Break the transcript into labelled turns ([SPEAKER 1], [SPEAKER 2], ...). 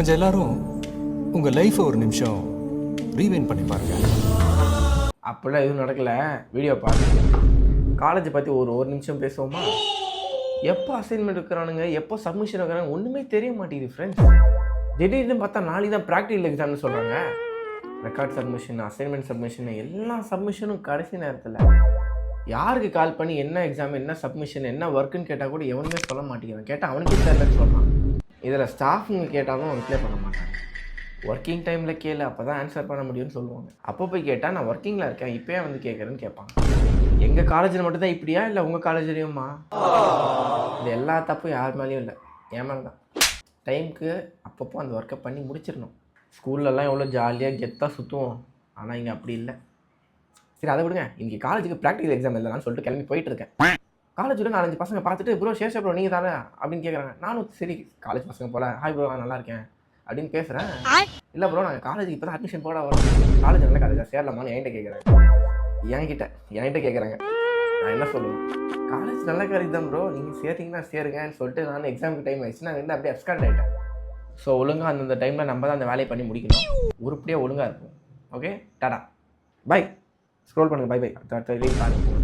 [SPEAKER 1] கொஞ்சம் எல்லாரும் உங்கள் லைஃப்பை ஒரு நிமிஷம் ரீவைண்ட் பண்ணி பாருங்க.
[SPEAKER 2] அப்படிலாம் எதுவும் நடக்கலை. வீடியோ பாருங்க. காலேஜை பற்றி ஒரு நிமிஷம் பேசுவோமா? எப்போ அசைன்மெண்ட் இருக்கிறானுங்க, எப்போ சப்மிஷன் வைக்கிறாங்க ஒன்றுமே தெரிய மாட்டேங்குது ஃப்ரெண்ட்ஸ். திடீர்னு பார்த்தா நாளைக்கு தான் ப்ராக்டிகல் எக்ஸாம்னு சொல்கிறாங்க. ரெக்கார்ட் சப்மிஷன், அசைன்மெண்ட் சப்மிஷன், எல்லா சப்மிஷனும் கடைசி நேரத்தில். யாருக்கு கால் பண்ணி என்ன எக்ஸாம், என்ன சப்மிஷன், என்ன ஒர்க்குன்னு கேட்டால் கூட எவனுமே சொல்ல மாட்டேங்கிறான். கேட்டால் அவனுக்கே தெரியலன்னு சொல்கிறான். இதில் ஸ்டாஃபுங்க கேட்டாலும் ரிப்ளை பண்ண மாட்டாங்க. ஒர்க்கிங் டைமில் கேளு, அப்போ தான் ஆன்சர் பண்ண முடியும்னு சொல்லுவாங்க. அப்போ போய் கேட்டால் நான் ஒர்க்கிங்கில் இருக்கேன், இப்போயே வந்து கேட்குறேன்னு கேட்பாங்க. எங்கள் காலேஜில் மட்டும்தான் இப்படியா, இல்லை உங்கள் காலேஜ்லேயுமா? இது எல்லா தப்பும் யார் மேலேயும் இல்லை, என் மேலே தான். டைமுக்கு அப்பப்போ அந்த ஒர்க்கை பண்ணி முடிச்சிடணும். ஸ்கூல்லலாம் எவ்வளோ ஜாலியாக கெத்தாக சுற்றுவோம், ஆனால் இங்கே அப்படி இல்லை. சரி அதை விடுங்க. இன்றைக்கி காலேஜுக்கு ப்ராக்டிகல் எக்ஸாம் எழுதலாம்னு சொல்லிட்டு கிளம்பி போயிட்டுருக்கேன். காலேஜில் 4-5 பசங்க பார்த்துட்டு ப்ரோ சேஷா ப்ரோ நீங்கள் தானே அப்படின்னு கேட்குறாங்க. நானும் சரி காலேஜ் பசங்க போல ஹாய் ப்ரோ நான் நல்லா இருக்கேன் அப்படின்னு பேசுகிறேன். இல்லை ப்ரோ நாங்கள் காலேஜுக்கு இப்போ தான் அட்மிஷன் போட வரோம், காலேஜ் நல்ல காலேஜாக சேரலாமான்னு என்கிட்ட கேட்குறாங்க. நான் என்ன சொல்லுவேன், காலேஜ் நல்ல காலேஜ் தான் ப்ரோ, நீங்கள் சேர்த்திங்கன்னா சேருங்கன்னு சொல்லிட்டு நான் எக்ஸாமுக்கு டைம் ஆயிடுச்சு, நான் வந்து அப்படியே அப்ஸ்காண்ட் ஆகிட்டேன். ஸோ ஒழுங்காக அந்தந்த டைமில் நம்ம தான் அந்த வேலையை பண்ணி முடிக்கணும். உருப்படியாக ஒழுங்காக இருக்கும். Okay tata bye. ஸ்க்ரோல் பண்ணுங்கள். பை பாருங்கள்.